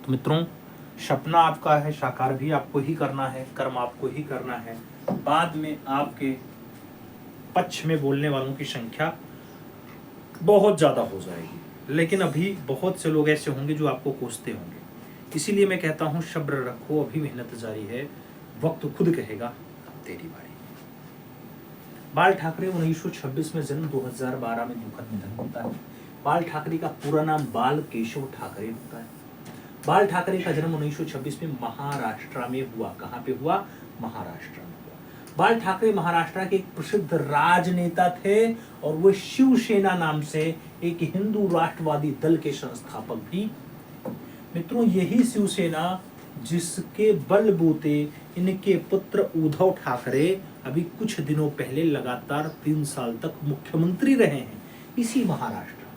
मित्रों, सपना आपका है, साकार भी आपको ही करना है, कर्म आपको ही करना है। बाद में आपके पक्ष में बोलने वालों की संख्या बहुत ज़्यादा हो जाएगी, लेकिन अभी बहुत से लोग ऐसे होंगे जो आपको कोसते होंगे। इसीलिए मैं कहता हूँ सब्र रखो, अभी मेहनत जारी है, वक्त खुद कहेगा अब तेरी बारी। बाल ठाकरे 1926 में जन्म, 2012 में दुखद निधन होता है। बाल ठाकरे का पूरा नाम बाल केशव ठाकरे होता है। बाल ठाकरे का जन्म 1926 में महाराष्ट्र में हुआ। कहाँ पे हुआ? महाराष्ट्र में हुआ। बाल ठाकरे महाराष्ट्र के एक प्रसिद्ध राजनेता थे और वो शिवसेना नाम से एक हिंदू राष्ट्रवादी दल के संस्थापक भी। मित्रों, यही शिवसेना जिसके बलबूते इनके पुत्र उद्धव ठाकरे अभी कुछ दिनों पहले लगातार 3 साल तक मुख्यमंत्री रहे हैं, इसी महाराष्ट्र के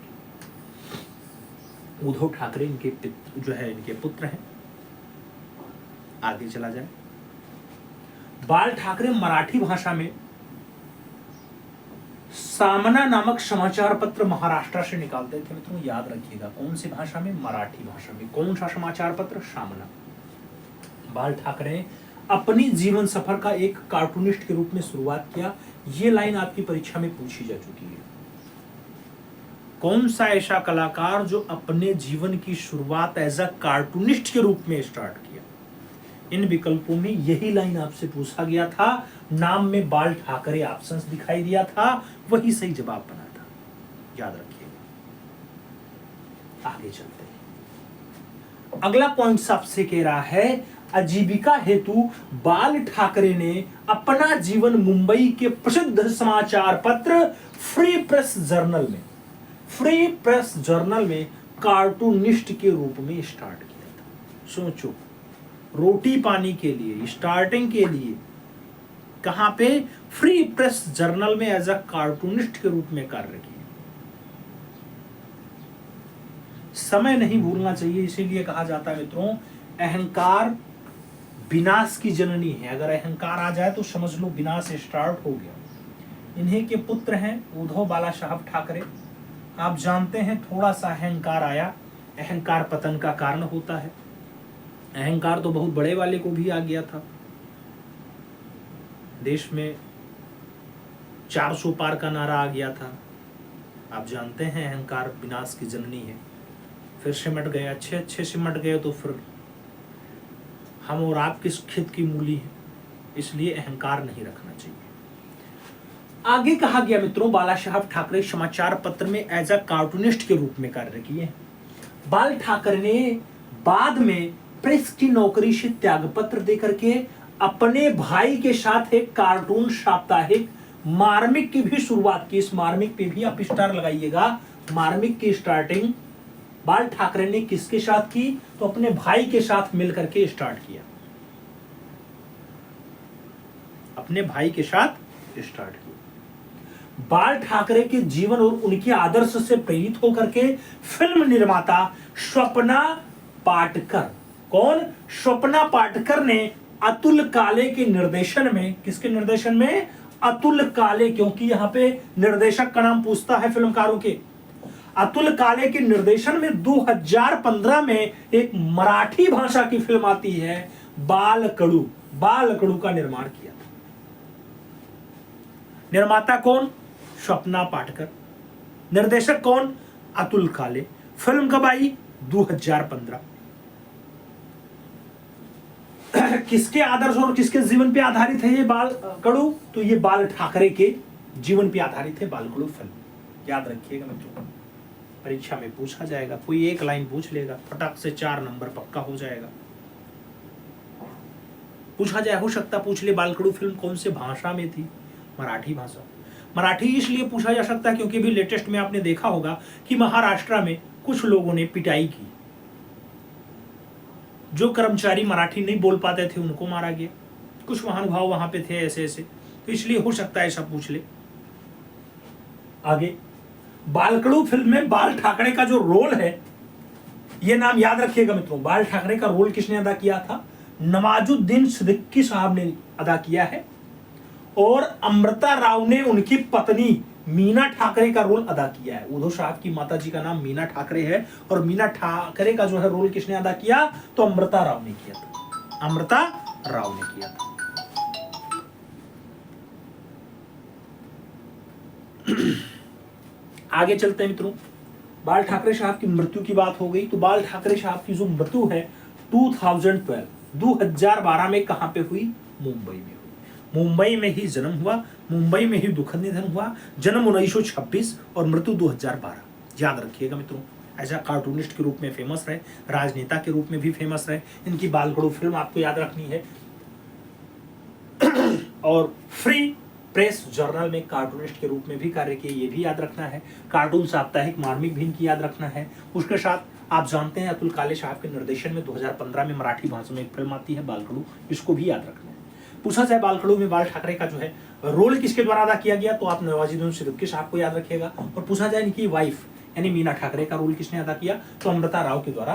उद्धव ठाकरे इनके पुत्र हैं। आगे चला जाए। बाल ठाकरे मराठी भाषा में सामना नामक समाचार पत्र महाराष्ट्र से निकालते थे। मित्रों याद रखिएगा, कौन सी भाषा में? मराठी भाषा में। कौन सा समाचार पत्र? सामना। बाल ठाकरे अपनी जीवन सफर का एक कार्टूनिस्ट के रूप में शुरुआत किया। ये लाइन आपकी परीक्षा में पूछी जा चुकी है। कौन सा ऐसा कलाकार जो अपने जीवन की शुरुआत एज अ कार्टूनिस्ट के रूप में स्टार्ट किया? इन विकल्पों में यही लाइन आपसे पूछा गया था। नाम में बाल ठाकरे ऑप्शंस दिखाई दिया था, वही सही जवाब बना था। याद रखिएगा। आगे चलते हैं। अगला पॉइंट आपसे कह रहा है, आजीविका हेतु बाल ठाकरे ने अपना जीवन मुंबई के प्रसिद्ध समाचार पत्र फ्री प्रेस जर्नल में कार्टूनिस्ट के रूप में स्टार्ट किया था। सोचो, रोटी पानी के लिए, स्टार्टिंग के लिए कहां पे? फ्री प्रेस जर्नल में एज अ कार्टूनिस्ट के रूप में कार्य किया। समय नहीं भूलना चाहिए, इसीलिए कहा जाता है मित्रों, अहंकार विनाश की जननी है। अगर अहंकार आ जाए तो समझ लो विनाश स्टार्ट हो गया। इन्हीं के पुत्र हैं उद्धव बाला साहब ठाकरे। आप जानते हैं, थोड़ा सा अहंकार आया, अहंकार पतन का कारण होता है। अहंकार तो बहुत बड़े वाले को भी आ गया था। देश में 400 पार का नारा आ गया था। आप जानते हैं अहंकार विनाश की जननी है। फिर सिमट गए, अच्छे सिमट गए तो फिर हम और आप किस खेत की मूली है, इसलिए अहंकार नहीं रखना चाहिए। आगे कहा गया मित्रों, बाला साहब ठाकरे समाचार पत्र में एज अ कार्टूनिस्ट के रूप में कार्य किए। बाल ठाकरे ने बाद में प्रेस की नौकरी से त्यागपत्र देकर के अपने भाई के साथ एक कार्टून साप्ताहिक मार्मिक की भी शुरुआत की। इस मार्मिक पे भी आप स्टार लगाइएगा। मार्मिक की स्टार्टिंग बाल ठाकरे ने किसके साथ की? तो अपने भाई के साथ मिलकर के स्टार्ट किया। अपने भाई के साथ स्टार्ट किया। बाल ठाकरे के जीवन और उनके आदर्श से प्रेरित होकर के फिल्म निर्माता स्वप्ना पाटकर, कौन? स्वप्ना पाटकर ने अतुल काले के निर्देशन में, किसके निर्देशन में? अतुल काले, क्योंकि यहाँ पे निर्देशक का नाम पूछता है फिल्मकारों के। अतुल काले के निर्देशन में 2015 में एक मराठी भाषा की फिल्म आती है बालकडू का निर्माण किया। निर्माता कौन? स्वप्ना पाटकर। निर्देशक कौन? अतुल काले। फिल्म कब आई? 2015। किसके आदर्श और किसके जीवन पे आधारित है ये बालकडू? तो ये बाल ठाकरे के जीवन पे आधारित है बालकडू फिल्म। याद रखिएगा मित्रों, परीक्षा में पूछा जाएगा। कोई एक लाइन पूछ लेगा, फटाक से 4 नंबर पक्का हो जाएगा। पूछा जाए, हो सकता पूछ ले बालकडू फिल्म कौन से भाषा में थी? मराठी भाषा। मराठी इसलिए पूछा जा सकता है क्योंकि भी लेटेस्ट में आपने देखा होगा कि महाराष्ट्र में कुछ लोगों ने पिटाई की। जो कर्मचारी मराठी नहीं बोल पाते थे उनको मारा गया। कुछ महानुभाव वहां पे थे ऐसे, तो इसलिए हो सकता है ऐसा पूछ ले। आगे, बालकडू फिल्म में बाल ठाकरे का जो रोल है, ये नाम याद रखिएगा मित्रों। बाल ठाकरे का रोल किसने अदा किया था? नवाजुद्दीन सिद्दीकी साहब ने अदा किया है। और अमृता राव ने उनकी पत्नी मीना ठाकरे का रोल अदा किया है। उद्धव साहब की माता जी का नाम मीना ठाकरे है और मीना ठाकरे का जो है रोल किसने अदा किया, तो अमृता राव ने किया था, अमृता राव ने किया था। आगे चलते हैं मित्रों, बाल ठाकरे साहब की मृत्यु की बात हो गई, तो बाल ठाकरे साहब की जो मृत्यु है 2012 में कहां पे हुई, मुंबई में हुई। मुंबई में ही जन्म हुआ, मुंबई में ही दुखद निधन हुआ। जन्म 1926 और मृत्यु 2012। याद रखिएगा मित्रों, एज कार्टूनिस्ट के रूप में फेमस रहे, राजनेता के रूप में भी फेमस रहे। इनकी बालगड़ू फिल्म आपको याद रखनी है और फ्री प्रेस जर्नल में कार्टूनिस्ट के रूप में भी कार्य किए, ये भी याद रखना है। कार्टून साप्ताहिक मार्मिक भी इनकी याद रखना है। उसके साथ आप जानते हैं अतुल काले साहब के निर्देशन में 2015 में मराठी भाषा में एक फिल्म आती है बालखड़ू, इसको भी याद रखना है। पूछा जाए बालखड़ू में बाल ठाकरे का जो है रोल किसके द्वारा अदा किया गया, तो आप नवाजुद्दीन सिद्दीकी साहब को याद रखिएगा। और पूछा जाए इनकी वाइफ यानी मीना ठाकरे का रोल किसने अदा किया, तो अमृता राव के द्वारा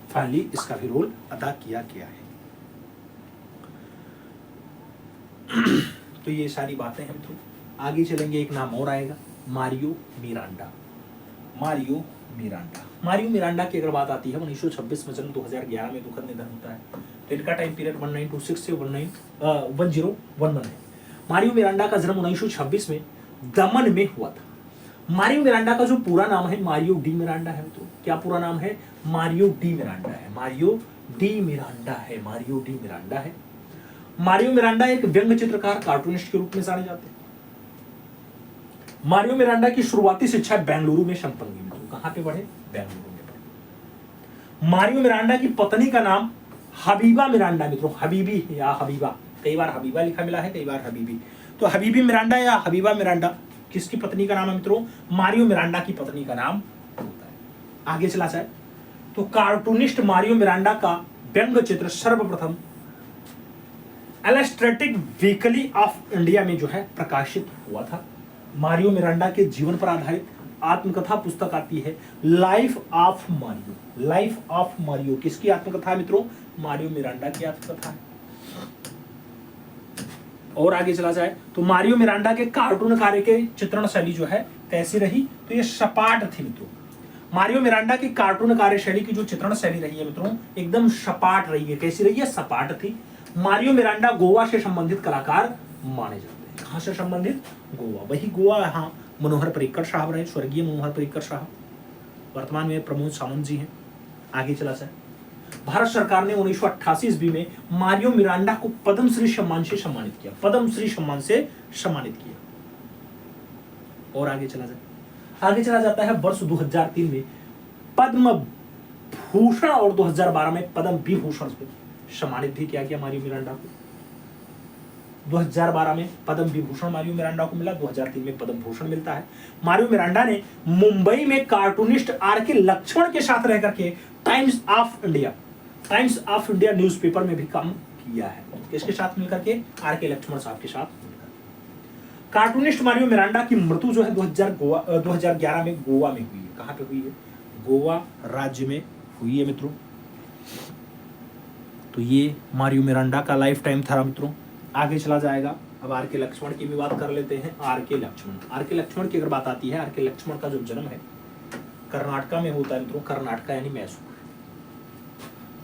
फाइनली इसका भी रोल अदा किया गया है। तो ये सारी बातें हैं मित्रों। आगे चलेंगे, एक नाम और आएगा, Mario Miranda. Mario Miranda, Mario Miranda की अगर बात आती है 1926 में जन्म, 2011 में दुखद निधन होता है। तो इनका टाइम पीरियड 1926 से 1011 है। मारियो मिरांडा का जन्म 1926 में दमन में हुआ था। मारियो मिरांडा का जो पूरा नाम है मारियो डी मिरांडा है। तो क्या पूरा नाम है, मारियो डी मिरांडा है, मारियो डी मिरांडा है, मारियो डी मिरांडा है। मारियो मिरांडा एक व्यंग्य चित्रकार कार्टूनिस्ट के रूप में जाने जाते हैं। मारियो मिरांडा की शुरुआती शिक्षा बेंगलुरु में संपन्न हुई। कहां पे पढ़े, बेंगलुरु में पढ़े। मारियो मिरांडा की पत्नी का नाम हबीबा मिरांडा मित्रों, हबीबी या हबीबा, कई बार हबीबा लिखा मिला है, कई बार हबीबी। तो हबीबी मिरांडा या हबीबा मिरांडा किसकी पत्नी का नाम है मित्रों, मारियो मिरांडा की पत्नी का नाम होता है। आगे चला जाए तो कार्टूनिस्ट मारियो मिरांडा का व्यंग्य चित्र सर्वप्रथम इलस्ट्रेटेड वीकली ऑफ इंडिया में जो है प्रकाशित हुआ था। मारियो मिरांडा के जीवन पर आधारित आत्मकथा पुस्तक आती है life of Mario. Life of Mario किसकी आत्मकथा है मित्रों, मारियो मिरांडा की आत्मकथा है। और आगे चला जाए तो मारियो मिरांडा के कार्टून कार्य के चित्रण शैली जो है कैसी रही, तो ये सपाट थी मित्रों। मारियो मिरांडा की कार्टून कार्य शैली की जो चित्रण शैली रही है मित्रों एकदम सपाट रही है। कैसी रही है, सपाट थी। मारियो मिरांडा गोवा से संबंधित कलाकार माने जाते हैं। कहां से संबंधित, गोवा। वही गोवा यहाँ मनोहर पर्रिकर साहब रहे, स्वर्गीय मनोहर पर्रिकर साहब, वर्तमान में प्रमोद सावंत जी हैं। आगे चला जाए, भारत सरकार ने 1988 ईस्वी में मारियो मिरांडा को पद्मश्री सम्मान से सम्मानित किया, पद्मश्री सम्मान से सम्मानित किया। और आगे चला जाए, आगे चला जाता है वर्ष 2003 में पद्म भूषण और 2012 में पद्म विभूषण से सम्मानित भी किया गया मारियो मिरांडा को। 2012 में पद्म विभूषण मारियो मिरांडा को मिला, 2003 में पद्म भूषण मिलता है। मारियो मिरांडा ने मुंबई में कार्टूनिस्ट आर.के. लक्ष्मण के साथ रहकर के टाइम्स ऑफ इंडिया न्यूज़पेपर में भी काम किया है। किसके साथ मिलकर के, आर.के. लक्ष्मण साहब के साथ मिलकर। कार्टूनिस्ट मारियो मिरांडा की मृत्यु जो है 2011 में गोवा में हुई है। कहां पे हुई है, गोवा राज्य में हुई है मित्रों। तो ये मारियो मिरांडा का लाइफ टाइम था मित्रों। आगे चला जाएगा, अब आर.के. लक्ष्मण की भी बात कर लेते हैं। आर.के. लक्ष्मण की अगर बात आती है, आर.के. लक्ष्मण का जो जन्म है कर्नाटका में होता है मित्रों, कर्नाटका यानी मैसूर।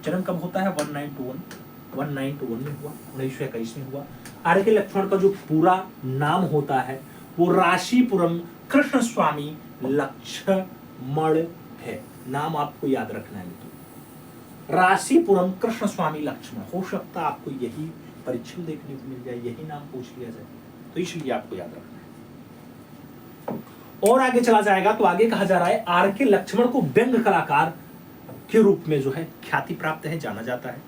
जन्म कब होता है, 1921 में हुआ, 1921 में हुआ। आर.के. लक्ष्मण का जो पूरा नाम होता है वो राशीपुरम कृष्ण स्वामी लक्ष्मण है। नाम आपको याद रखना है मित्रों, राशीपुरम कृष्ण स्वामी लक्ष्मण। हो सकता है आपको यही परीक्षा देखने को मिल जाए, यही नाम पूछ लिया जाए, तो इसलिए आपको याद रखना है। और आगे चला जाएगा तो आगे कहा जा रहा है आर.के. लक्ष्मण को व्यंग्य कलाकार के रूप में जो है ख्याति प्राप्त है, जाना जाता है।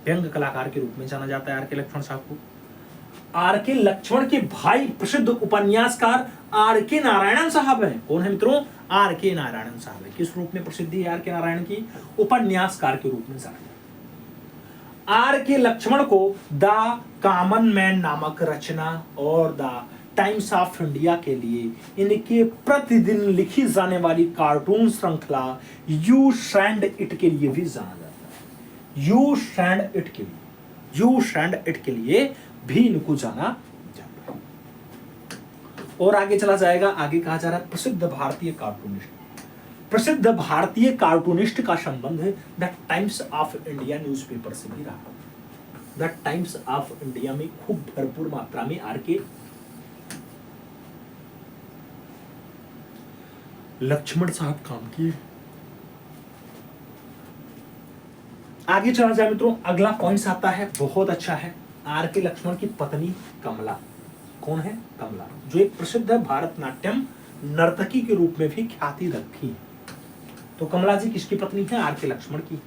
व्यंग्य कलाकार के रूप में जाना जाता है आर.के. लक्ष्मण साहब को। आर.के. लक्ष्मण के भाई प्रसिद्ध उपन्यासकार आर.के. नारायणन साहब हैं। कौन है मित्रों, आर.के. नारायणन साहब है। किस रूप में प्रसिद्धि है आर.के. नारायण की, उपन्यासकार के रूप में जाना जाता है। आर.के. लक्ष्मण को द कॉमन मैन नामक रचना और द टाइम्स ऑफ इंडिया के लिए इनके प्रतिदिन लिखी जाने वाली कार्टून श्रृंखला यू सैंड इट के लिए भी जाना जाता है। यू सैंड इट के लिए भी इनको जाना जाता है। और आगे चला जाएगा, आगे कहा जा रहा है प्रसिद्ध भारतीय कार्टूनिस्ट। प्रसिद्ध भारतीय कार्टूनिस्ट का संबंध the times of India newspaper से भी रहा। द टाइम्स ऑफ इंडिया में खूब भरपूर मात्रा में आर.के. लक्ष्मण साहब काम किए। आगे चला जाए मित्रों, अगला पॉइंट आता है, बहुत अच्छा है। आर.के. लक्ष्मण की पत्नी कमला, कौन है? कमला, जो एक प्रसिद्ध भारतनाट्यम नर्तकी के रूप में भी ख्याति रखी। तो कमला जी किसकी पत्नी है? आर.के. लक्ष्मण की।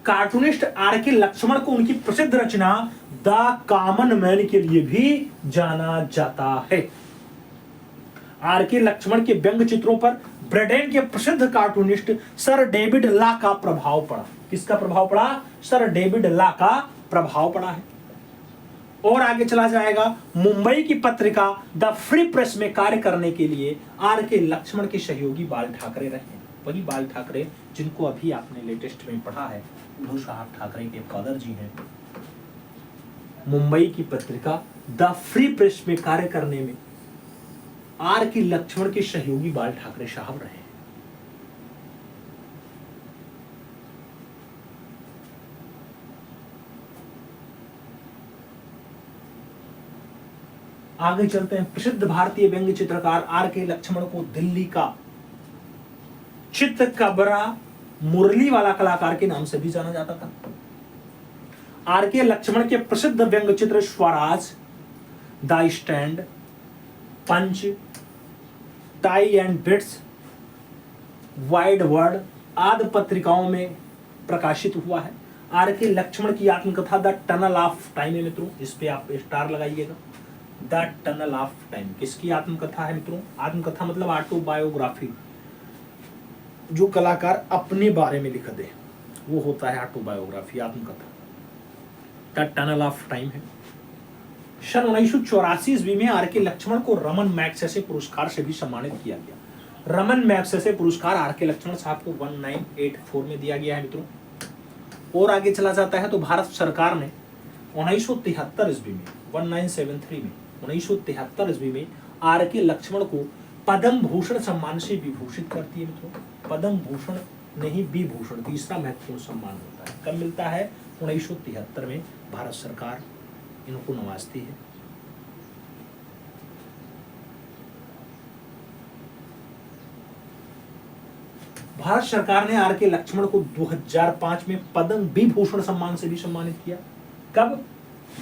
Cartoonist R K. लक्ष्मण को उनकी प्रसिद्ध रचना द कॉमन मैन के लिए भी जाना जाता है। आर.के. लक्ष्मण के व्यंग चित्रों पर ब्रिटेन के प्रसिद्ध कार्टूनिस्ट सर डेविड लॉ का प्रभाव पड़ा। किसका प्रभाव पड़ा? सर डेविड लॉ का प्रभाव पड़ा है। और आगे चला जाएगा, मुंबई की पत्रिका द फ्री प्रेस में कार्य करने के लिए आर.के. लक्ष्मण के सहयोगी बाल ठाकरे रहे। वही बाल ठाकरे जिनको अभी आपने लेटेस्ट में पढ़ा है, उद्धव साहब ठाकरे के फादर जी हैं। मुंबई की पत्रिका द फ्री प्रेस में कार्य करने में आर.के. लक्ष्मण के सहयोगी बाल ठाकरे साहब रहे। आगे चलते हैं, प्रसिद्ध भारतीय व्यंग्य चित्रकार आर.के. लक्ष्मण को दिल्ली का चित्रकबरा मुरली वाला कलाकार के नाम से भी जाना जाता था। आर.के. लक्ष्मण के प्रसिद्ध व्यंग्य चित्र Swaraj, the Strand, Punch, tie and bits, wide world आदि पत्रिकाओं में प्रकाशित हुआ है। आर.के. लक्ष्मण की आत्मकथा द टनल ऑफ टाइम है मित्रों, इस पे आप स्टार लगाइएगा। द टनल ऑफ टाइम किसकी आत्मकथा है मित्रों? आत्मकथा मतलब ऑटोबायोग्राफी, जो कलाकार अपने बारे में लिख दे वो होता है ऑटोबायोग्राफी, आत्मकथा। द टनल ऑफ टाइम है। सन 1984 ईस्वी में आर.के. लक्ष्मण को रमन मैग्सेसे पुरस्कार से भी सम्मानित किया गया। रमन मैग्सेसे पुरस्कार आर.के. लक्ष्मण साहब को 1984 में दिया गया है मित्रों। और आगे चला जाता है तो भारत सरकार ने 1973 ईस्वी में 1973 ईस्वी में आर.के. लक्ष्मण को पद्म भूषण सम्मान से विभूषित करती है मित्रों। पद्म भूषण नहीं, विभूषण तीसरा महत्वपूर्ण सम्मान होता है। कब मिलता है? 1973 में भारत सरकार इनको नवाजती है। भारत सरकार ने आर.के. लक्ष्मण को 2005 में पद्म विभूषण सम्मान से भी सम्मानित किया। कब?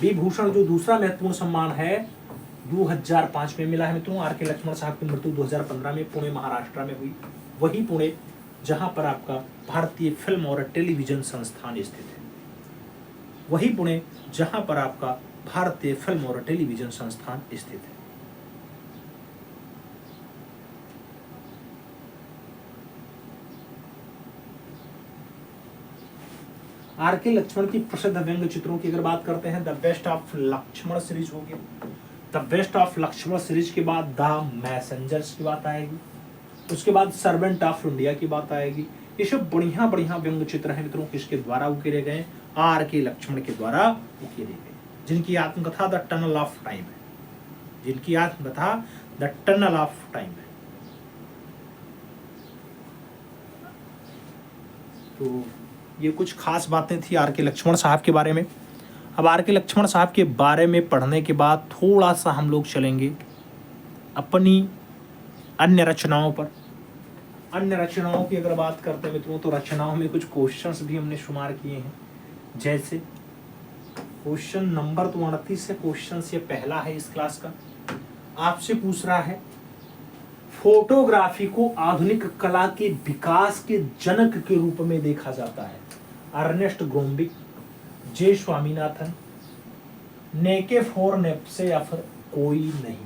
विभूषण जो दूसरा महत्वपूर्ण सम्मान है 2005 में मिला है मित्रों। आर.के. लक्ष्मण साहब की मृत्यु 2015 में पुणे महाराष्ट्र में हुई। वही पुणे जहां पर आपका भारतीय फिल्म और टेलीविजन संस्थान स्थित है। वही पुणे जहां पर आपका भारतीय फिल्म और टेलीविजन संस्थान स्थित है। आर.के. लक्ष्मण की प्रसिद्ध व्यंग्य चित्रों की अगर बात करते हैं, the best of Laxman series हो गया। The best of Laxman series के बाद द मैसेंजर्स की बात आएगी, उसके बाद सर्वेंट ऑफ इंडिया की बात आएगी। ये सब बढ़िया बढ़िया व्यंग्य चित्र हैं मित्रों, किसके द्वारा उकेरे गए? आर.के. लक्ष्मण के द्वारा उकेरे गए, जिनकी आत्मकथा द टनल ऑफ टाइम है। जिनकी आत्मकथा द टनल ऑफ टाइम है। तो ये कुछ खास बातें थी आर.के. लक्ष्मण साहब के बारे में। अब आर.के. लक्ष्मण साहब के बारे में पढ़ने के बाद थोड़ा सा हम लोग चलेंगे अपनी अन्य रचनाओं पर। अन्य रचनाओं की अगर बात करते हैं मित्रों, तो रचनाओं में कुछ क्वेश्चंस भी हमने शुमार किए हैं। जैसे क्वेश्चन नंबर 29 है, क्वेश्चन ये पहला है इस क्लास का। आपसे पूछ रहा है, फोटोग्राफी को आधुनिक कला के विकास के जनक के रूप में देखा जाता है। अर्नेस्ट ग्रोम्बिक, जे स्वामीनाथन, नेकेफोर नेप्से या फिर कोई नहीं।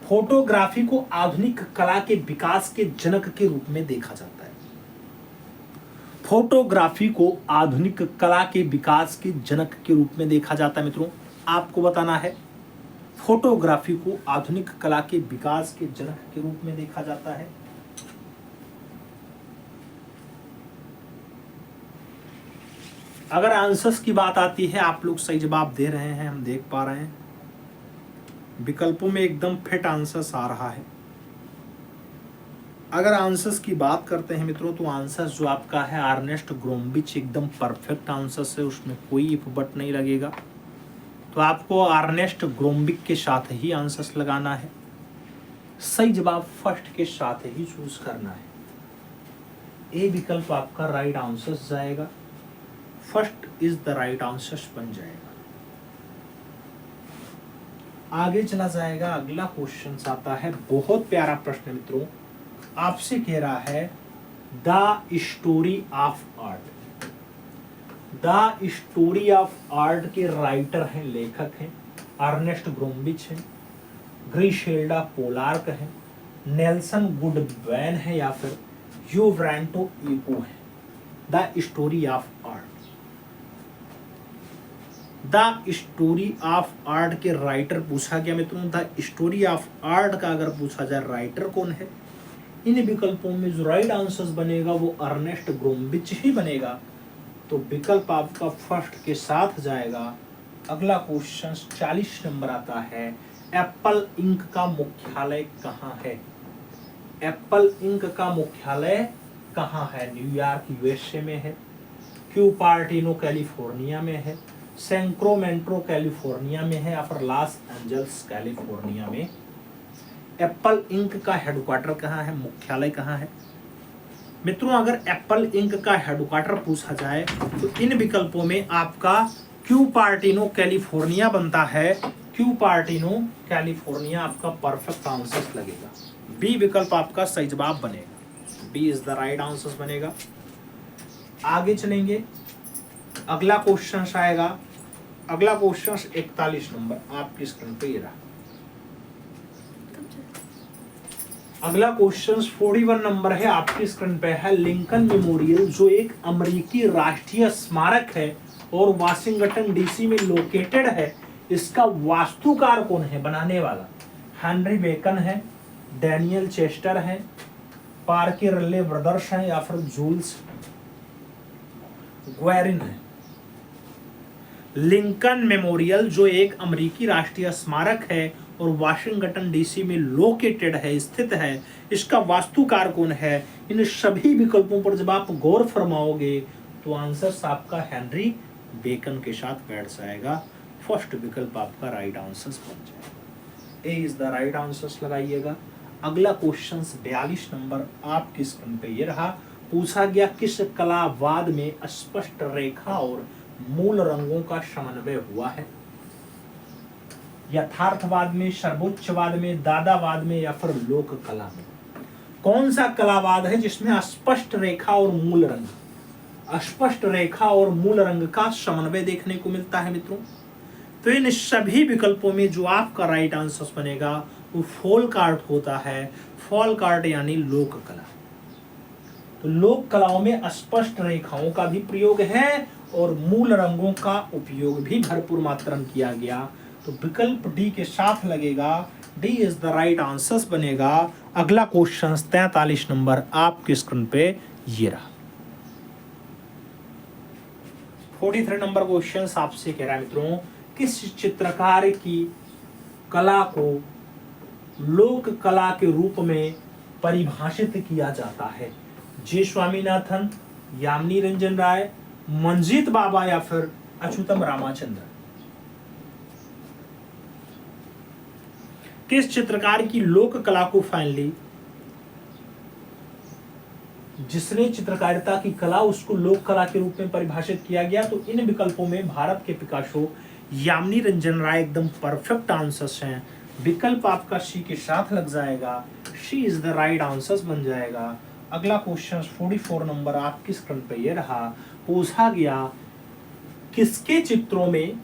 फोटोग्राफी को आधुनिक कला के विकास के जनक के रूप में देखा जाता है। फोटोग्राफी को आधुनिक कला के विकास के जनक के रूप में देखा जाता है मित्रों। आपको बताना है, फोटोग्राफी को आधुनिक कला के विकास के जनक के रूप में देखा जाता है। अगर आंसर्स की बात आती है, आप लोग सही जवाब दे रहे हैं, हम देख पा रहे हैं। विकल्पों में एकदम फिट आंसर्स आ रहा है। अगर आंसर्स की बात करते हैं मित्रों, तो आंसर्स जो आपका है अर्नेस्ट ग्रोम्बिच एकदम परफेक्ट आंसर्स है, उसमें कोई इफ बट नहीं लगेगा। तो आपको अर्नेस्ट ग्रोम्बिक के साथ ही आंसर्स लगाना है। सही जवाब फर्स्ट के साथ ही चूज करना है। ए विकल्प आपका राइट आंसर्स जाएगा, first is the right answers बन जाएगा। आगे चला जाएगा, अगला क्वेश्चन आता है, बहुत प्यारा प्रश्न मित्रों, आपसे कह रहा है the story of art. The story of art के राइटर हैं, लेखक हैं अर्नेस्ट ग्रोम्बिच हैं, ग्रिसेल्डा पोलार्क है, नेल्सन गुडमैन है, या फिर यूवरेंटो इको है। The story of art, the story of art के राइटर पूछा गया मित्रों। द स्टोरी ऑफ आर्ट का अगर पूछा जाए राइटर कौन है, इन विकल्पों में जो राइट आंसर्स बनेगा वो अर्नेस्ट ग्रोम्बिच ही बनेगा। तो विकल्प आपका फर्स्ट के साथ जाएगा। अगला क्वेश्चन 40 नंबर आता है, एप्पल इंक का मुख्यालय कहाँ है? एप्पल इंक का मुख्यालय कहाँ है? न्यूयॉर्क यूएसए में है, क्यूपर्टिनो कैलिफोर्निया में है, सैक्रामेंटो कैलिफोर्निया में है, या फिर लॉस एंजल्स कैलिफोर्निया में। एप्पल इंक का हेडक्वार्टर कहाँ है, मुख्यालय कहाँ है? मित्रों अगर एप्पल इंक का हेडक्वार्टर पूछा जाए तो इन विकल्पों में आपका क्यूपर्टिनो कैलिफोर्निया बनता है। क्यूपर्टिनो कैलिफोर्निया आपका परफेक्ट आंसर लगेगा। बी विकल्प आपका सही जवाब बनेगा, B is the right answer बनेगा। आगे चलेंगे, अगला क्वेश्चन आएगा, अगला क्वेश्चन 41 नंबर आपकी स्क्रीन पे ये रहा। अगला क्वेश्चन 41 नंबर है आपकी स्क्रीन पे है, लिंकन मेमोरियल जो एक अमेरिकी राष्ट्रीय स्मारक है और वाशिंगटन डीसी में लोकेटेड है, इसका वास्तुकार कौन है, बनाने वाला? हेनरी बेकन है, डैनियल चेस्टर है, पार्के रल्ले ब्रदर्स हैं, या फिर जूल्स ग्वेरिन है। लिंकन मेमोरियल जो एक अमेरिकी राष्ट्रीय स्मारक है और वाशिंगटन डीसी में लोकेटेड है, स्थित है, इसका वास्तुकार कौन है? इन सभी विकल्पों पर जब आप गौर फरमाओगे तो आंसर आपका हेनरी बेकन के साथ बैठ जाएगा। फर्स्ट विकल्प आपका राइट आंसर बन जाएगा। ए इज द राइट आंसर लगाइएगा। अगला क्वेश्चन 42 नंबर आपकी स्क्रीन पे ये रहा। पूछा गया किस कलावाद में स्पष्ट रेखा और मूल रंगों का समन्वय हुआ है? यथार्थवाद में, सर्वोच्चवाद में, दादावाद में, या फिर लोक कला में? कौन सा कलावाद है जिसमें स्पष्ट रेखा और मूल रंग, स्पष्ट रेखा और मूल रंग का समन्वय देखने को मिलता है मित्रों? तो इन सभी विकल्पों में जो आपका राइट आंसर बनेगा वो फोल्क आर्ट होता है। फोल्क आर्ट यानी लोक कला। तो लोक कलाओं में स्पष्ट रेखाओं का भी प्रयोग है और मूल रंगों का उपयोग भी भरपूर मात्रा में किया गया। तो विकल्प डी के साथ लगेगा, D is the right answer बनेगा। अगला क्वेश्चन 43 नंबर आपकी स्क्रीन पे ये रहा। 43 नंबर क्वेश्चन आपसे कह रहा है मित्रों, किस चित्रकार की कला को लोक कला के रूप में परिभाषित किया जाता है? जे स्वामीनाथन, यामिनी रंजन राय, मंजीत बाबा, या फिर अच्युतम रामाचंद्र? किस चित्रकार की लोक कला को फाइनली, जिसने चित्रकारिता की कला उसको लोक कला के रूप में परिभाषित किया गया? तो इन विकल्पों में भारत के पिकासो, यामिनी रंजन राय एकदम परफेक्ट आंसर्स हैं। विकल्प आपका सी के साथ लग जाएगा, सी इज द राइट आंसर्स बन जाएगा। अगला क्वेश्चन 44 नंबर आपकी स्क्रीन पे ये रहा। पूछा गया किसके चित्रों में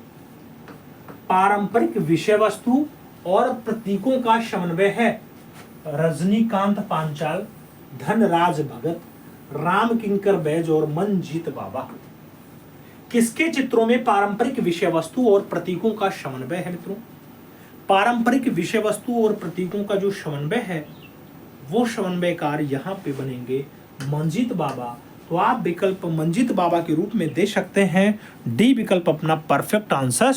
पारंपरिक विषय वस्तु और प्रतीकों का समन्वय है? रजनीकांत पांचाल, धनराज भगत, राम किंकर बैज और मंजीत बाबा। किसके चित्रों में पारंपरिक विषय वस्तु और प्रतीकों का समन्वय है मित्रों? पारंपरिक विषय वस्तु और प्रतीकों का जो समन्वय है वो समन्वयकार यहाँ पे बनेंगे मंजीत बाबा। तो आप विकल्प मंजीत बाबा के रूप में दे सकते हैं। डी विकल्प अपना परफेक्ट आंसर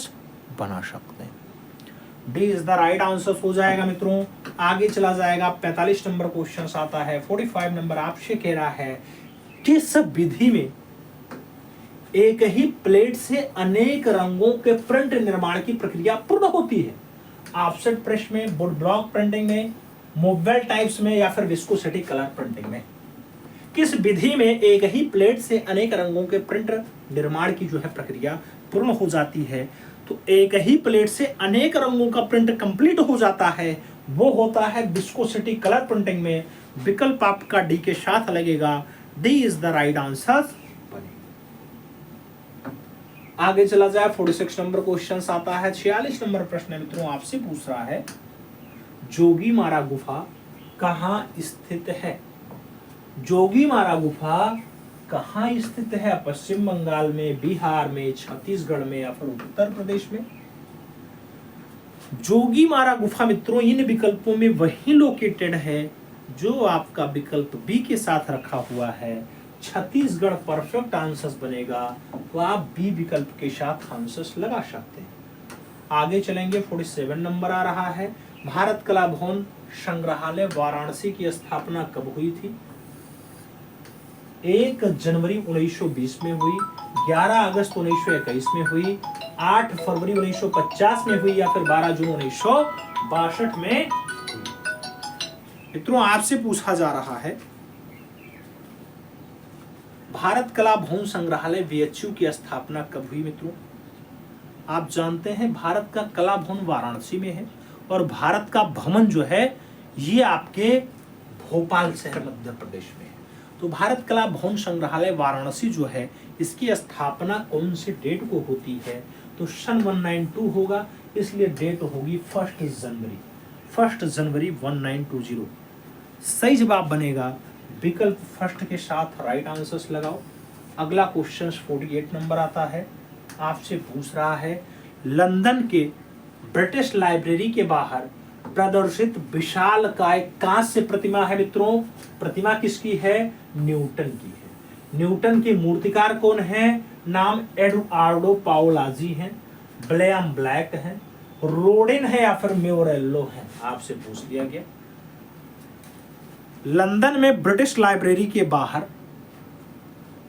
बना सकते हैं। D is the right answer हो जाएगा मित्रों। आगे चला जाएगा, 45 नंबर क्वेश्चन आता है। 45 नंबर आपसे कह रहा है किस विधि में एक ही प्लेट से अनेक रंगों के प्रिंट निर्माण की प्रक्रिया पूर्ण होती है? ऑफसेट प्रेस में, वुड ब्लॉक प्रिंटिंग में, मोबाइल टाइप्स में, या फिर विस्कोसिटी कलर प्रिंटिंग में? किस विधि में एक ही प्लेट से अनेक रंगों के प्रिंट निर्माण की जो है प्रक्रिया पूर्ण हो जाती है? तो एक ही प्लेट से अनेक रंगों का प्रिंट कंप्लीट हो जाता है, वो होता है विस्कोसिटी कलर प्रिंटिंग में। विकल्प आपका डी के साथ लगेगा, D is the right answer. आगे चला जाए, 46 नंबर क्वेश्चन आता है। 46 नंबर प्रश्न मित्रों आपसे पूछ रहा है जोगीमारा गुफा कहाँ स्थित है? जोगीमारा गुफा कहाँ स्थित है? पश्चिम बंगाल में, बिहार में, छत्तीसगढ़ में, या फिर उत्तर प्रदेश में? जोगीमारा गुफा मित्रों इन विकल्पों में वही लोकेटेड है जो आपका विकल्प बी के साथ रखा हुआ है। छत्तीसगढ़ परफेक्ट आंसर बनेगा, तो आप बी विकल्प के साथ आंसर लगा सकते हैं। आगे चलेंगे, 47 नंबर आ रहा है। भारत कला भवन संग्रहालय वाराणसी की स्थापना कब हुई थी? 1 जनवरी 1920 में हुई, 11 अगस्त 1921 में हुई, 8 फरवरी 1950 में हुई, या फिर 12 जून 1962 में? मित्रों आपसे पूछा जा रहा है भारत कला भवन संग्रहालय VHU की स्थापना कब हुई? मित्रों आप जानते हैं भारत का कला भवन वाराणसी में है, और भारत का भवन जो है ये आपके भोपाल शहर मध्य प्रदेश में है। तो भारत कला भवन संग्रहालय वाराणसी जो है इसकी स्थापना कौन से डेट को होती है? तो सन 192 होगा, इसलिए डेट होगी 1 जनवरी 1920। सही जवाब बनेगा विकल्प फर्स्ट के साथ राइट आंसर्स लगाओ। अगला क्वेश्चन 48 नंबर आता है। आपसे पूछ रहा है लंदन के ब्रिटिश लाइब्रेरी के बाहर प्रदर्शित विशालकाय कांस्य प्रतिमा है। मित्रों प्रतिमा किसकी है? न्यूटन की है। न्यूटन के मूर्तिकार कौन है? नाम एडुआर्डो पाओलाजी है, विलियम ब्लैक है, रोडिन है, या फिर म्योरेल्लो है? आपसे पूछ लिया गया। लंदन में ब्रिटिश लाइब्रेरी के बाहर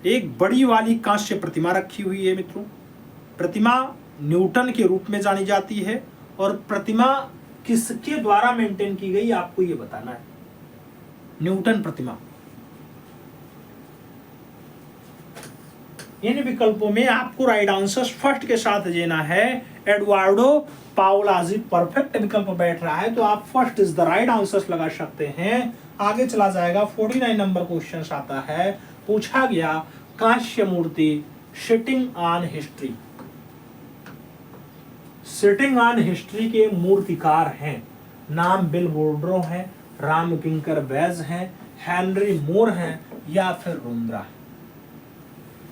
एक बड़ी वाली कांस्य प्रतिमा रखी हुई है। मित्रों प्रतिमा न्यूटन के रूप में जानी जाती है, और प्रतिमा किसके द्वारा मेंटेन की गई आपको ये बताना है। न्यूटन प्रतिमा। इन विकल्पों में आपको राइट आंसर फर्स्ट के साथ देना है। एडुआर्डो पाओलाजी परफेक्ट विकल्प बैठ रहा है, तो आप first is the right answer लगा सकते हैं। आगे चला जाएगा, 49 नंबर क्वेश्चन आता है। पूछा गया कांस्य मूर्ति sitting on history. Sitting on history के मूर्तिकार हैं, नाम बिल वोड्रो है, राम किंकर बैज है, हेनरी मोर है, या फिर रुंद्रा है?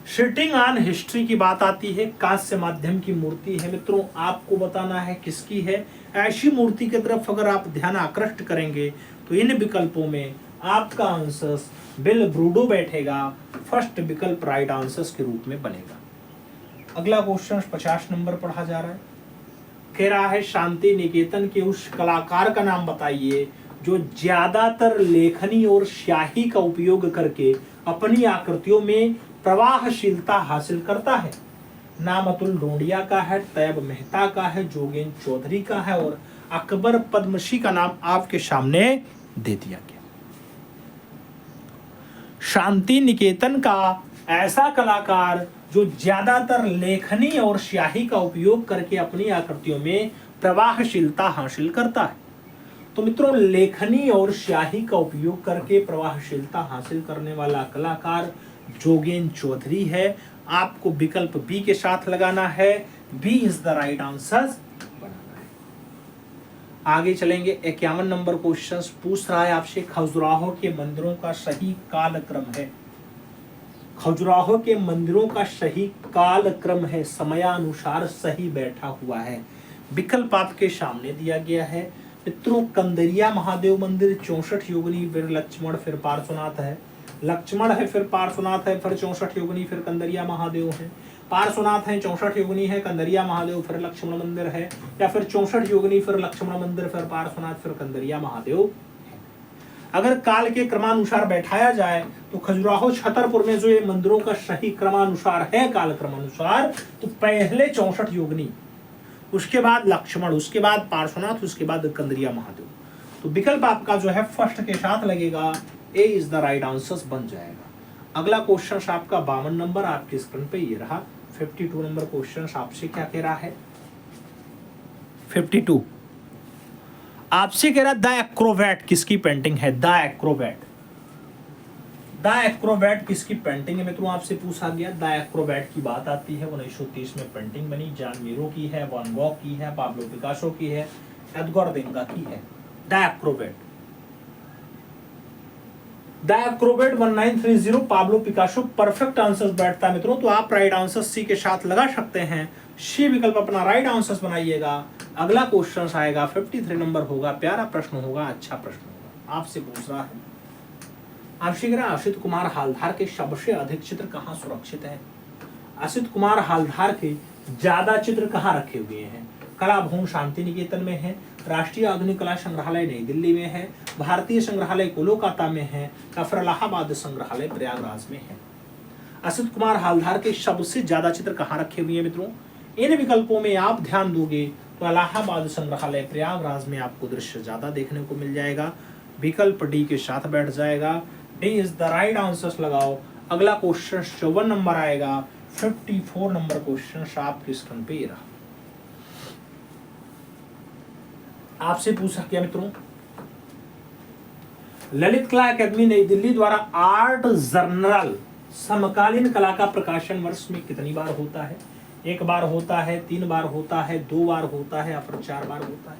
सिटिंग ऑन हिस्ट्री की बात आती है, कांस्य माध्यम की मूर्ति है। मित्रों आपको बताना है किसकी है। ऐसी मूर्ति की तरफ अगर आप ध्यान आकृष्ट करेंगे तो इन विकल्पों में आपका आंसर बिल ब्रूडो बैठेगा। फर्स्ट विकल्प राइट आंसर के रूप में बनेगा। अगला क्वेश्चन 50 नंबर पढ़ा जा रहा है। कह रहा है शांति निकेतन के उस कलाकार का नाम बताइए जो ज्यादातर लेखनी और स्याही का उपयोग करके अपनी आकृतियों में प्रवाहशीलता हासिल करता है। नाम अतुल डोंडिया का है, तैयब मेहता का है, जोगेंद्र चौधरी का है, और अकबर पद्मश्री का नाम आपके सामने दे दिया गया। शांति निकेतन का ऐसा कलाकार जो ज्यादातर लेखनी और स्याही का उपयोग करके अपनी आकृतियों में प्रवाहशीलता हासिल करता है। तो मित्रों लेखनी और स्याही का उपयोग करके प्रवाहशीलता हासिल करने वाला कलाकार जोगेंद्र चौधरी है। आपको विकल्प बी के साथ लगाना है। B is the right answer बनाना है। आगे चलेंगे, 51 नंबर क्वेश्चन पूछ रहा है आपसे खजुराहो के मंदिरों का सही कालक्रम है। खजुराहो के मंदिरों का सही कालक्रम है, समयानुसार सही बैठा हुआ है। विकल्प आपके सामने दिया गया है। मित्रों कंदरिया महादेव मंदिर, 64 योगिनी वीर लक्ष्मण फिर पार्श्वनाथ है, लक्ष्मण है, फिर पार्श्वनाथ है, फिर 64 योगिनी, फिर कंदरिया महादेव है। पार्श्वनाथ है, 64 योगिनी है, कंदरिया महादेव, फिर लक्ष्मण मंदिर है, या फिर 64 योगिनी, फिर लक्ष्मण मंदिर, फिर पार्श्वनाथ, फिर कंदरिया महादेव है। अगर काल के क्रमानुसार बैठाया जाए तो खजुराहो छतरपुर में जो ये मंदिरों का सही क्रमानुसार है, काल क्रमानुसार, तो पहले 64 योगिनी, उसके बाद लक्ष्मण, उसके बाद पार्श्वनाथ, उसके बाद कंदरिया महादेव। तो विकल्प आपका जो है फर्स्ट के साथ लगेगा, ए इज द राइट आंसर बन जाएगा। अगला क्वेश्चन आपका 52 नंबर आपके स्क्रीन पे ये रहा। 52 नंबर क्वेश्चन आपसे क्या कह रहा है? 52 आपसे कह रहा है द एक्रोबैट किसकी पेंटिंग है? द एक्रोबैट, द एक्रोबैट किसकी पेंटिंग है मित्रों? आपसे पूछा गया। द एक्रोबैट की बात आती है, 1930 में पेंटिंग बनी, जॉन मीरो की है, वैन गॉग की है, पाब्लो पिकासो की है, एडगर देंगा की है। The Acrobat, the Acrobat 1930 Pablo Picasso perfect answer बैठता है मित्रों। तो आप राइट आंसर सी के साथ लगा सकते हैं। सी विकल्प अपना राइट आंसर बनाइएगा। अगला क्वेश्चन आएगा 53 नंबर होगा, प्यारा प्रश्न होगा, अच्छा प्रश्न होगा। आपसे पूछ रहा है, आपसे कह रहा है असित कुमार हालधार के सबसे अधिक चित्र कहाँ सुरक्षित है? असित कुमार हालधार के ज्यादा चित्र कहाँ रखे हुए हैं? कला भवन शांति निकेतन में है, राष्ट्रीय आधुनिक कला संग्रहालय नई दिल्ली में है, भारतीय संग्रहालय कोलकाता में है, या फिर इलाहाबाद संग्रहालय प्रयागराज में है। असित कुमार हालधार के सबसे ज्यादा चित्र कहाँ रखे हुए हैं मित्रों? इन विकल्पों में आप ध्यान दोगे तो इलाहाबाद संग्रहालय प्रयागराज में आपको दृश्य ज्यादा देखने को मिल जाएगा। विकल्प डी के साथ बैठ जाएगा। D is the right answer लगाओ। अगला क्वेश्चन 54 नंबर आएगा। 54 नंबर क्वेश्चन आपके स्क्रीन पे रहा। आपसे पूछा क्या मित्रों? ललित कला अकादमी नई दिल्ली द्वारा आर्ट जर्नल समकालीन कला का प्रकाशन वर्ष में कितनी बार होता है? 1 बार होता है, 3 बार होता है, 2 बार होता है, या फिर 4 बार होता है?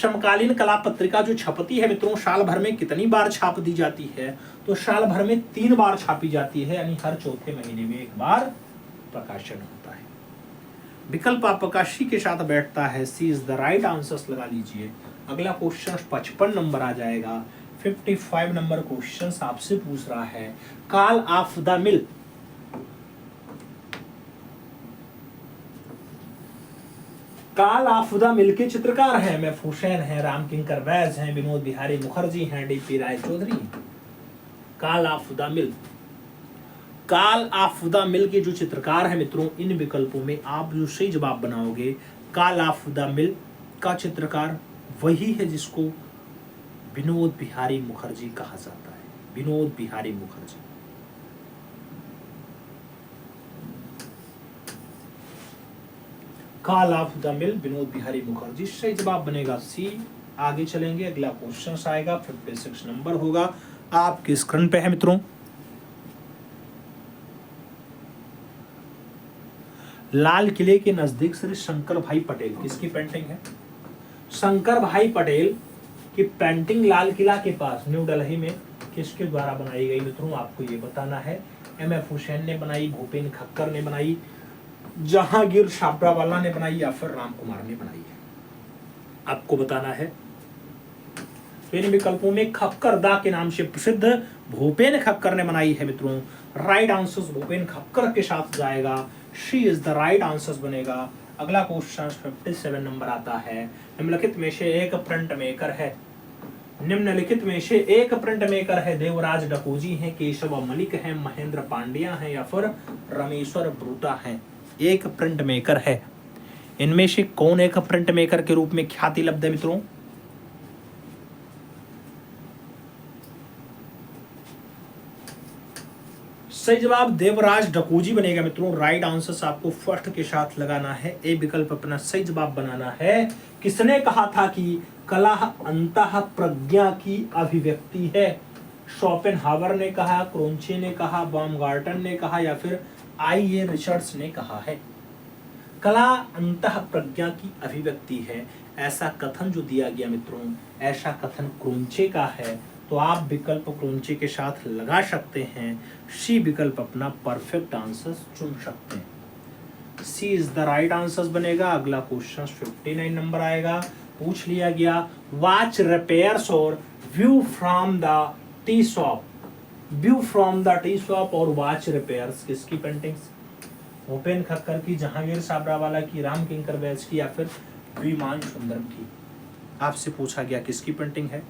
समकालीन कला पत्रिका जो छपती है मित्रों, साल भर में कितनी बार छाप दी जाती है? तो साल भर में 3 बार छापी जाती है, यानी हर चौथे महीने में 1 बार प्रकाशन होता है। विकल्प आपका सी के साथ बैठता है। सी इज द राइट आंसर लगा लीजिए। अगला क्वेश्चन 55 नंबर आ जाएगा। 55 नंबर क्वेश्चन आपसे पूछ रहा है काल ऑफ द मिल, काल ऑफ द मिल के चित्रकार हैं एम.एफ. हुसैन हैं, राम किंकर बैज हैं, विनोद बिहारी मुखर्जी हैं, डी.पी. राय चौधरी हैं। काल ऑफ द मिल, काल ऑफ द मिल के जो चित्रकार है मित्रों, इन विकल्पों में आप जो सही जवाब बनाओगे, काल ऑफ द मिल का चित्रकार वही है जिसको विनोद बिहारी मुखर्जी कहा जाता है। विनोद बिहारी मुखर्जी। काल of the mill, Vinod Bihari Mukherjee. सही जवाब बनेगा सी। आगे चलेंगे, अगला क्वेश्चन आएगा 56 नंबर होगा, आपके स्क्रीन पे है मित्रों। लाल किले के नजदीक श्री शंकर भाई पटेल किसकी पेंटिंग है? शंकर भाई पटेल की पेंटिंग लाल किला के पास न्यू दिल्ली में किसके द्वारा बनाई गई मित्रों? आपको ये बताना है। एम.एफ. हुसैन ने बनाई, भूपेन खक्कर ने बनाई, जहांगीर छाबरावाला ने बनाई, या फिर राम कुमार ने बनाई है? आपको बताना है। इन विकल्पों में खक्कर दा के नाम से प्रसिद्ध भूपेन खक्कर ने बनाई है मित्रों। राइट आंसर भूपेन खक्कर के साथ जाएगा। She is the right answer बनेगा। अगला क्वेश्चन 57 नंबर आता है। निम्नलिखित में से एक प्रिंट मेकर है, निम्नलिखित में से एक प्रिंट मेकर है। देवराज डकोजी हैं, केशव मलिक हैं, महेंद्र पांड्या हैं, या फिर रमेश्वर ब्रूटा हैं? एक प्रिंट मेकर है। इनमें से कौन एक प्रिंट मेकर के रूप में ख्याति लब्ध है मित्रों? सही जवाब देवराज डकोजी बनेगा मित्रों। राइट आंसर आपको फर्स्ट के साथ लगाना है। ए विकल्प अपना सही जवाब बनाना है। किसने कहा था कि कला अंतः प्रज्ञा की अभिव्यक्ति है? शोपेनहावर ने कहा, क्रोंचे ने कहा, बाumgarten ने कहा, या फिर आई.ए. रिचर्ड्स ने कहा है? कला अंतः प्रज्ञा की अभिव्यक्ति है, ऐसा कथन जो दिया गया मित्रों, ऐसा कथन क्रोंचे का है। तो आप विकल्प क्रोंचे के साथ लगा सकते हैं। सी विकल्प अपना परफेक्ट आंसर चुन सकते हैं। सी इज द राइट आंसर बनेगा। अगला क्वेश्चन 59 नंबर आएगा। पूछ लिया गया वॉच रिपेयर्स और view from the tea shop view from the tea shop और वॉच रिपेयर्स किसकी पेंटिंग्स? भूपेन खक्कर की, जहांगीर साबरावाला की, राम किंकर बैच की, या फिर विमान सुंदरम की? आपसे पूछा गया किसकी पेंटिंग है।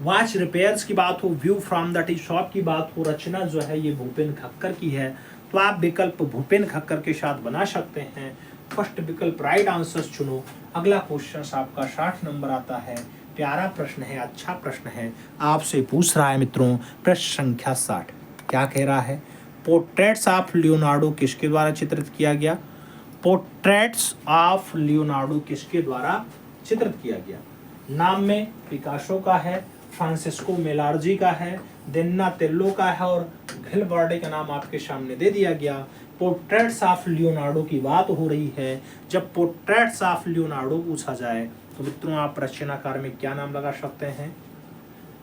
वॉच रिपेयर्स की बात हो, view from the tea shop की बात हो, रचना जो है ये भूपेन खक्कर की है, तो आप विकल्प भूपेन खक्कर के साथ बना सकते हैं। फर्स्ट विकल्प राइट आंसर चुनो। अगला क्वेश्चन आपका 60 नंबर आता है। प्यारा प्रश्न है, अच्छा प्रश्न है, आपसे पूछ रहा है मित्रों प्रश्न संख्या 60। क्या कह रहा है? पोर्ट्रेट्स ऑफ लियोनार्डो किसके द्वारा चित्रित किया गया? पोर्ट्रेट्स ऑफ लियोनार्डो किसके द्वारा चित्रित किया गया? नाम में पिकासो का है, फ्रांसिस्को मेलार्जी का है, दोनातेल्लो का है और घिलबर्टे का नाम आपके सामने दे दिया गया। पोर्ट्रेट्स ऑफ लियोनार्डो की बात हो रही है। जब पोर्ट्रेट्स ऑफ लियोनार्डो पूछा जाए तो मित्रों आप रचनाकार में क्या नाम लगा सकते हैं?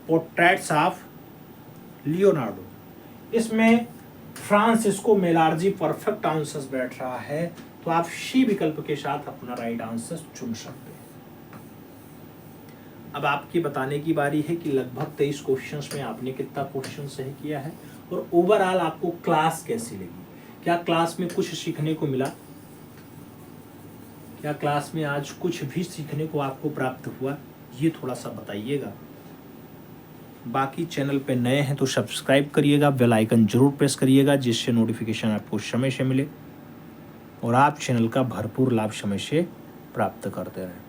Portraits of Leonardo. इसमें फ्रांसिस्को मेलार्जी परफेक्ट आंसर बैठ रहा है, तो आप सी विकल्प के साथ अपना राइट आंसर चुन सकते हैं। अब आपकी बताने की बारी है कि लगभग 23 क्वेश्चंस में आपने कितना क्वेश्चन सही किया है और ओवरऑल आपको क्लास कैसी लगी। क्या क्लास में कुछ सीखने को मिला? क्या क्लास में आज कुछ भी सीखने को आपको प्राप्त हुआ? ये थोड़ा सा बताइएगा। बाकी चैनल पे नए हैं तो सब्सक्राइब करिएगा, बेल आइकन जरूर प्रेस करिएगा, जिससे नोटिफिकेशन आपको समय से मिले और आप चैनल का भरपूर लाभ समय से प्राप्त करते रहें।